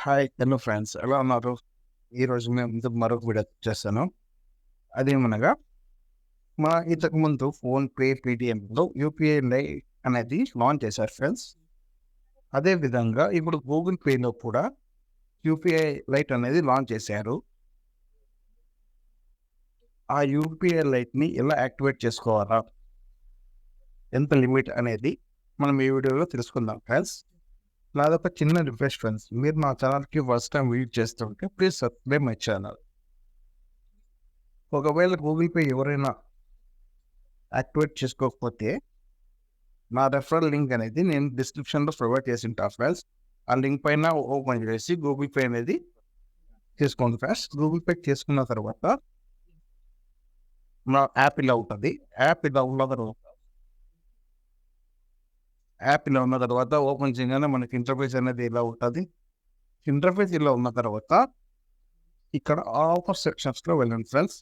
Hi hello friends ఎలా ఉన్నారు? ఈరోజు మేము మరొక వీడియో చేస్తాను. అదేమనగా ఇంతకుముందు ఫోన్పే, పేటిఎంలో యూపీఐ లైట్ అనేది లాంచ్ చేశారు ఫ్రెండ్స్. అదేవిధంగా ఇప్పుడు గూగుల్ పేలో కూడా యూపీఐ లైట్ అనేది లాంచ్ చేశారు. ఆ యూపీఐ లైట్ని ఎలా యాక్టివేట్ చేసుకోవాలా, ఎంత లిమిట్ అనేది మనం ఈ వీడియోలో తెలుసుకుందాం ఫ్రెండ్స్. నాదొక చిన్న రిక్వెస్ట్ ఫ్రెండ్స్, మీరు మా ఛానల్కి ఫస్ట్ టైం విజిట్ చేస్తుంటే ప్లీజ్ సబ్స్క్రైబ్ మై ఛానల్. ఒకవేళ గూగుల్ పే ఎవరైనా యాక్టివేట్ చేసుకోకపోతే నా రెఫరల్ లింక్ అనేది నేను డిస్క్రిప్షన్లో ప్రొవైడ్ చేసి ఉంటాను ఫ్రెండ్స్. ఆ లింక్ పైన ఓపెన్ చేసి గూగుల్ పే అనేది చేసుకోండి ఫ్రెండ్స్. గూగుల్ పే చేసుకున్న తర్వాత నా యాప్ ఇలా ఉంటుంది. యాప్ ఇలా ఉన్న తర్వాత ఓపెన్ చేయగానే మనకి ఇంటర్ఫేస్ అనేది ఇలా ఉంటుంది. ఇంటర్ఫేస్ ఇలా ఉన్న తర్వాత ఇక్కడ ఆఫర్ సెక్షన్స్లో వెళ్ళండి ఫ్రెండ్స్.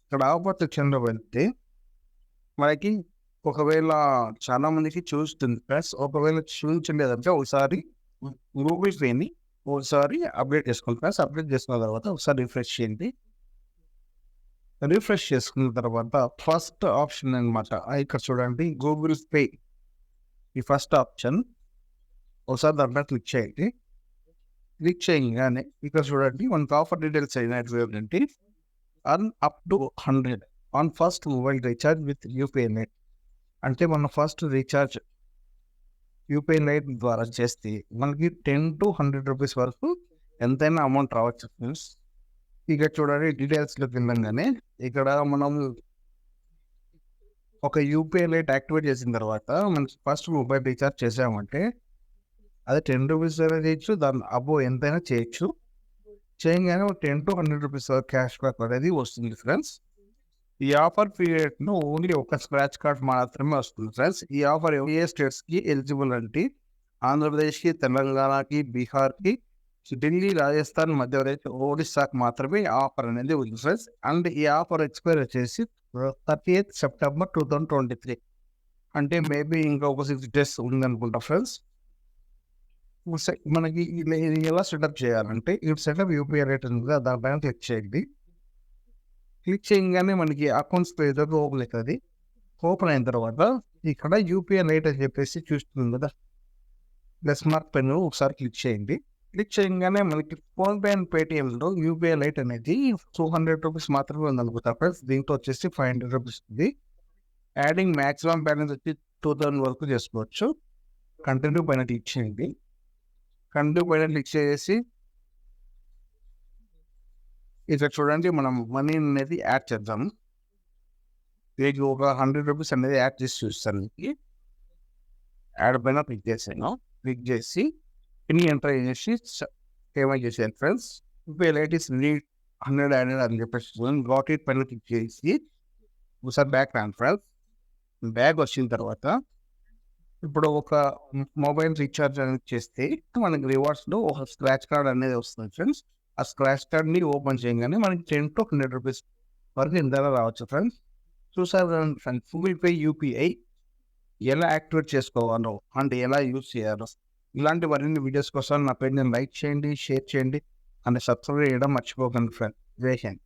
ఇక్కడ ఆఫర్ సెక్షన్లో వెళ్తే మనకి ఒకవేళ చాలా మందికి చూస్తుంది ఫ్రెండ్స్. ఒకవేళ చూపించలేదంటే ఒకసారి గూగుల్ పేని ఒకసారి అప్డేట్ చేసుకోండి ఫ్రెండ్స్. అప్డేట్ చేసుకున్న తర్వాత ఒకసారి రిఫ్రెష్ చేయండి. రిఫ్రెష్ చేసుకున్న తర్వాత ఫస్ట్ ఆప్షన్ అనమాట, ఇక్కడ చూడండి గూగుల్ పే. ఈ ఫస్ట్ ఆప్షన్ ఒకసారి దాంట్లో క్లిక్ చేయండి. క్లిక్ చేయగానే ఇక్కడ చూడండి మనకు ఆఫర్ డీటెయిల్స్ అయినటువంటి earn up to 100 on first mobile recharge with UPI light. అంటే మనం ఫస్ట్ రీఛార్జ్ యూపీఐ లైట్ ద్వారా చేస్తే మనకి 10 to 100 రూపీస్ వరకు ఎంతైనా అమౌంట్ రావచ్చు ఫ్రెండ్స్. ఇక చూడండి డీటెయిల్స్లోకి వెళ్ళంగానే ఇక్కడ మనం ఒక యూపీఐ లైట్ యాక్టివేట్ చేసిన తర్వాత మనకి ఫస్ట్ మొబైల్ రీఛార్జ్ చేసామంటే అది 10 రూపీస్ అయినా చేయొచ్చు, దాని అబోవ్ ఎంతైనా చేయొచ్చు. చేయగానే 10 to 100 రూపీస్ క్యాష్ బ్యాక్ అనేది వస్తుంది ఫ్రెండ్స్. ఈ ఆఫర్ పీరియడ్ను ఓన్లీ ఒక స్క్రాచ్ కార్డ్ మాత్రమే వస్తుంది ఫ్రెండ్స్. ఈ ఆఫర్ ఏ స్టేట్స్కి ఎలిజిబుల్ అంటే ఆంధ్రప్రదేశ్కి, తెలంగాణకి, బీహార్కి, ఢిల్లీ, రాజస్థాన్, మధ్యప్రదేశ్, ఒడిస్సాకి మాత్రమే ఆఫర్ అనేది ఉంది ఫ్రెండ్స్. అండ్ ఈ ఆఫర్ ఎక్స్పైర్ వచ్చేసి 30th September 2023. అంటే మేబీ ఇంకా ఒక 6 days ఉందనుకుంటా ఫ్రెండ్స్. మనకి ఇది ఎలా సెటప్ చేయాలంటే ఇటు సెటప్ యూపీఐ రేట్ ఉంది, దానిపైన క్లిక్ చేయండి. క్లిక్ చేయగానే మనకి అకౌంట్స్ పేజ్ ఓపెన్ అవుతుంది. ఓపెన్ అయిన తర్వాత ఇక్కడ యూపీఐ రేట్ అని చెప్పేసి చూస్తుంది కదా, ప్లస్ మార్క్ పైన ఒకసారి క్లిక్ చేయండి. క్లిక్ చేయగానే మనకి ఫోన్పే అండ్ పేటిఎంలో యూపీఐ లైట్ అనేది 200 రూపీస్ మాత్రమే ఉందనుకుంటా ఫ్రెండ్స్. దీంట్లో వచ్చేసి 500 రూపీస్ ఉంది. యాడింగ్ మ్యాక్సిమం బ్యాలెన్స్ వచ్చి 2000 వరకు చేసుకోవచ్చు. కంటిన్యూ పైన క్లిక్ చేయండి. కంటిన్యూ పైన క్లిక్ చేసి ఇక్కడ చూడండి మనం మనీ అనేది యాడ్ చేద్దాం. దీనికి ఒక 100 రూపీస్ అనేది యాడ్ చేసి చూస్తాను. యాడ్ పైన క్లిక్ చేసాను. క్లిక్ చేసి పిన్ ఎంటర్ చేసి పేమెంట్ చేసాను friends. UPI light is read 100 added అని చెప్పేసి గాట్ ఇట్ పైన క్లిక్ చేసి ఒకసారి బ్యాక్ రాను ఫ్రెండ్స్. బ్యాక్ వచ్చిన తర్వాత ఇప్పుడు ఒక మొబైల్ రీఛార్జ్ అనేది చేస్తే మనకి రివార్డ్స్లో ఒక స్క్రాచ్ కార్డ్ అనేది వస్తుంది ఫ్రెండ్స్. ఆ స్క్రాచ్ కార్డ్ని ఓపెన్ చేయగానే మనకి 10 to 100 రూపీస్ వరకు ఇంతలో రావచ్చు ఫ్రెండ్స్. చూసారు ఫ్రెండ్స్, గూగుల్ పే యూపీఐ ఎలా యాక్టివేట్ చేసుకోవాలో అంటే ఎలా యూజ్ చేయాలో ఇలాంటి మరిన్ని వీడియోస్ కోసం నా పేజ్ని లైక్ చేయండి, షేర్ చేయండి అండ్ సబ్స్క్రైబ్ చేయడం మర్చిపోకండి ఫ్రెండ్స్. జై హింద్.